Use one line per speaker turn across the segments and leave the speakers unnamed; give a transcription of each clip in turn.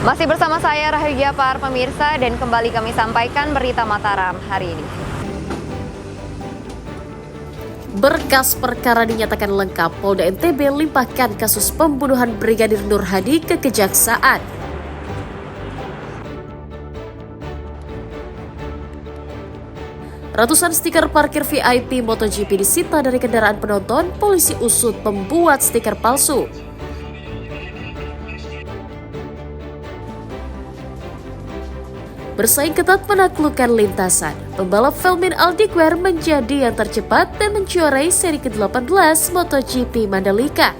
Masih bersama saya Rahayu Japar, pemirsa, dan kembali kami sampaikan berita Mataram hari ini.
Berkas perkara dinyatakan lengkap, Polda NTB limpahkan kasus pembunuhan Brigadir Nur Hadi ke Kejaksaan. Ratusan stiker parkir VIP MotoGP disita dari kendaraan penonton, polisi usut pembuat stiker palsu. Bersaing ketat menaklukkan lintasan, pembalap Velmin Aldiquer menjadi yang tercepat dan menjuarai seri ke-18 MotoGP Mandalika.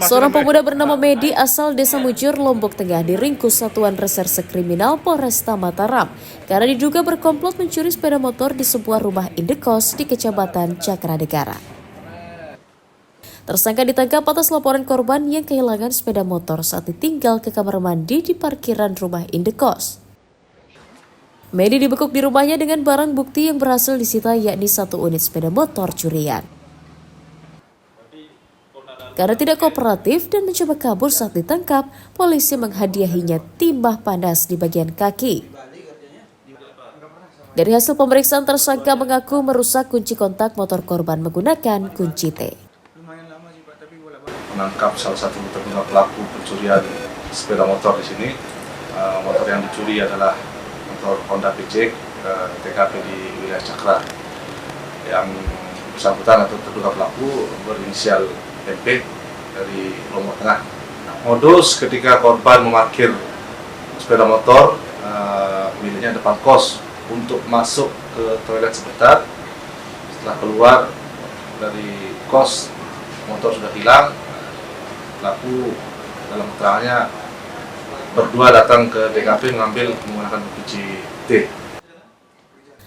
Seorang pemuda bernama Medi asal Desa Mujur, Lombok Tengah diringkus Satuan Reserse Kriminal Polresta Mataram karena diduga berkomplot mencuri sepeda motor di sebuah rumah indekos di Kecamatan Cakranegara. Tersangka ditangkap atas laporan korban yang kehilangan sepeda motor saat ditinggal ke kamar mandi di parkiran rumah indekos. Medi dibekuk di rumahnya dengan barang bukti yang berhasil disita, yakni 1 unit sepeda motor curian. Karena tidak kooperatif dan mencoba kabur saat ditangkap, polisi menghadiahinya timah panas di bagian kaki. Dari hasil pemeriksaan, tersangka mengaku merusak kunci kontak motor korban menggunakan kunci T.
Menangkap salah satu terduga pelaku pencurian sepeda motor di sini. Motor yang dicuri adalah motor Honda PJ, TKP di wilayah Cakra. Yang bersangkutan atau terduga pelaku berinisial MP dari Lombok Tengah. Modus ketika korban memarkir sepeda motor miliknya depan kos untuk masuk ke toilet sebentar. Setelah keluar dari kos, motor sudah hilang. Pelaku dalam keterangannya berdua datang ke TKP mengambil menggunakan kunci T.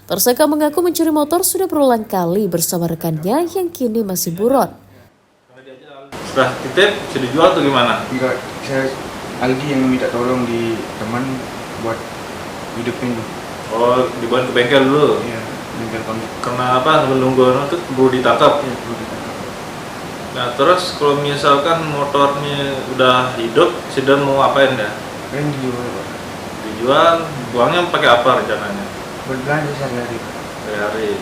Tersangka mengaku mencuri motor sudah berulang kali bersama rekannya yang kini masih buron.
Sudah titip, bisa dijual atau gimana?
Enggak, saya Aldi yang minta tolong di teman buat hidupin.
Oh, dibawa ke bengkel dulu?
Iya, bengkel kami.
Karena apa? Menunggu itu perlu ditangkap?
Iya, perlu ditangkap.
Nah terus kalau misalkan motornya udah hidup, sedang mau apain ya?
Kan dijual, Pak.
Dijual, uangnya pakai apa rencananya?
Berbelanja sehari-hari.
Sehari-hari.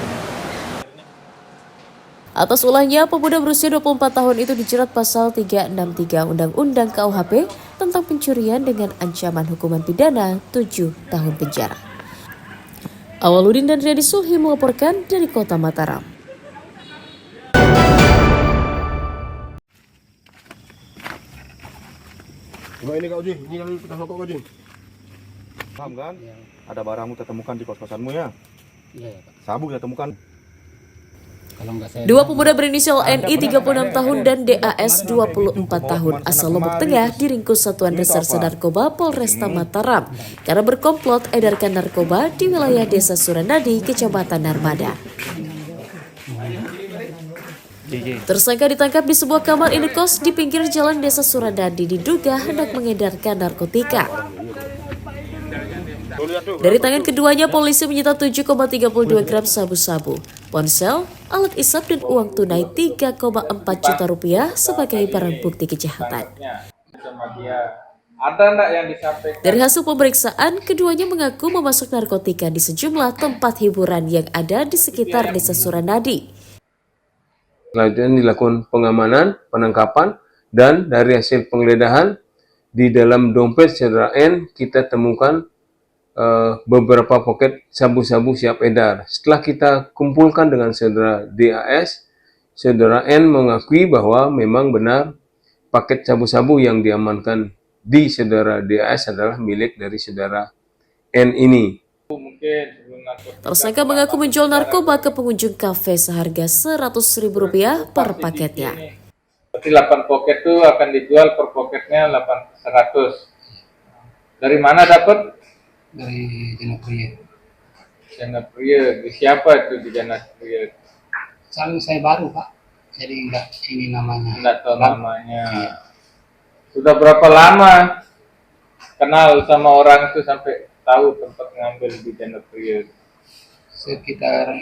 Atas ulahnya, pemuda berusia 24 tahun itu dijerat pasal 363 Undang-Undang KUHP tentang pencurian dengan ancaman hukuman pidana 7 tahun penjara. Awaludin dan Riyadi Sulhi melaporkan dari Kota Mataram.
Coba ini Kak Uji, ini yang kita sokok Kak Uji. Paham kan? Ya. Ada barangmu tertemukan di kos-kosanmu ya? Iya ya Pak. Sabu kita temukan.
Dua pemuda berinisial NI 36 tahun dan DAS 24 tahun asal Lombok Tengah diringkus Satuan Reserse Narkoba Polresta Mataram karena berkomplot edarkan narkoba di wilayah Desa Suranadi, Kecamatan Narmada. Tersangka ditangkap di sebuah kamar indekos di pinggir jalan Desa Suranadi, diduga hendak mengedarkan narkotika. Dari tangan keduanya, polisi menyita 7,32 gram sabu-sabu, ponsel, alat isap, dan uang tunai 3,4 juta rupiah sebagai barang bukti kejahatan. Dari hasil pemeriksaan, keduanya mengaku memasok narkotika di sejumlah tempat hiburan yang ada di sekitar Desa Suranadi.
Selanjutnya dilakukan pengamanan, penangkapan, dan dari hasil penggeledahan di dalam dompet saudara N kita temukan beberapa poket sabu-sabu siap edar. Setelah kita kumpulkan dengan saudara DAS, saudara N mengakui bahwa memang benar paket sabu-sabu yang diamankan di saudara DAS adalah milik dari saudara N ini.
Tersangka mengaku menjual narkoba ke pengunjung kafe seharga Rp100.000 per paketnya.
8 poket itu akan dijual per poketnya 100. Dari mana dapat?
Dari Janapria.
Janapria, siapa itu di Janapria?
Saling saya baru Pak, jadi enggak ini namanya.
Enggak tahu namanya. Sudah berapa lama kenal sama orang itu sampai tahu tempat ngambil di Jendok Priok?
Sekitar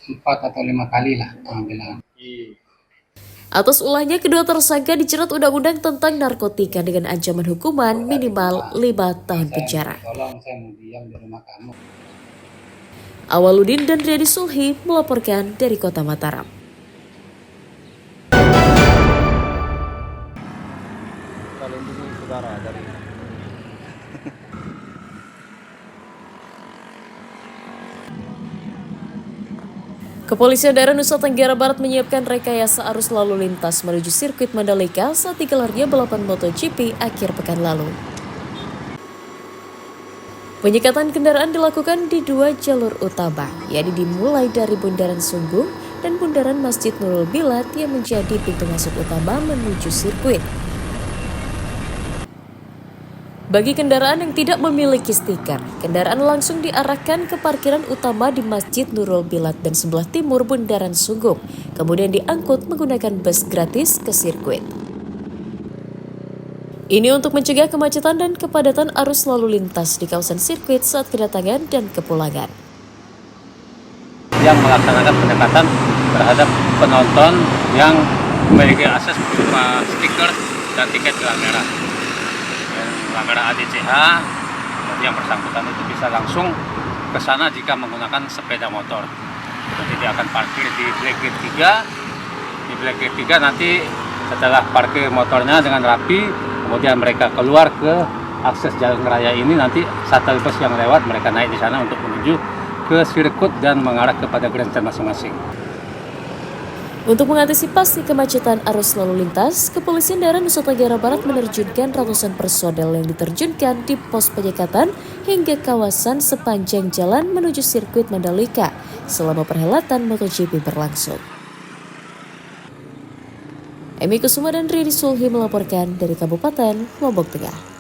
4 atau 5 kali lah pengambilan.
Atas ulahnya, kedua tersangka dijerat Undang-Undang tentang narkotika dengan ancaman hukuman minimal 5 tahun penjara.
Tolong, saya mau diam di rumah kamu.
Awaludin dan Riyadi Sulhi melaporkan dari Kota Mataram. Kepolisian daerah Nusa Tenggara Barat menyiapkan rekayasa arus lalu lintas menuju sirkuit Mandalika saat digelarnya balapan MotoGP akhir pekan lalu. Penyekatan kendaraan dilakukan di 2 jalur utama, yakni dimulai dari Bundaran Sunggung dan Bundaran Masjid Nurul Bilad yang menjadi pintu masuk utama menuju sirkuit. Bagi kendaraan yang tidak memiliki stiker, kendaraan langsung diarahkan ke parkiran utama di Masjid Nurul Bilad dan sebelah timur Bundaran Sunggung, kemudian diangkut menggunakan bus gratis ke sirkuit. Ini untuk mencegah kemacetan dan kepadatan arus lalu lintas di kawasan sirkuit saat kedatangan dan kepulangan.
Yang melaksanakan pendekatan terhadap penonton yang memiliki akses berupa stiker dan tiket gelang merah. Gelang merah ADCH, jadi yang bersangkutan itu bisa langsung ke sana jika menggunakan sepeda motor. Jadi dia akan parkir di Black Gate 3. Di Black Gate 3 nanti setelah parkir motornya dengan rapi, kemudian mereka keluar ke akses jalan raya ini, nanti shuttle bus yang lewat mereka naik di sana untuk menuju ke sirkuit dan mengarah kepada grandstand masing-masing.
Untuk mengantisipasi kemacetan arus lalu lintas, Kepolisian Daerah Nusa Tenggara Barat menerjunkan ratusan personel yang diterjunkan di pos penyekatan hingga kawasan sepanjang jalan menuju sirkuit Mandalika selama perhelatan MotoGP berlangsung. Emi Kusuma dan Riyadi Sulhi melaporkan dari Kabupaten Lombok Tengah.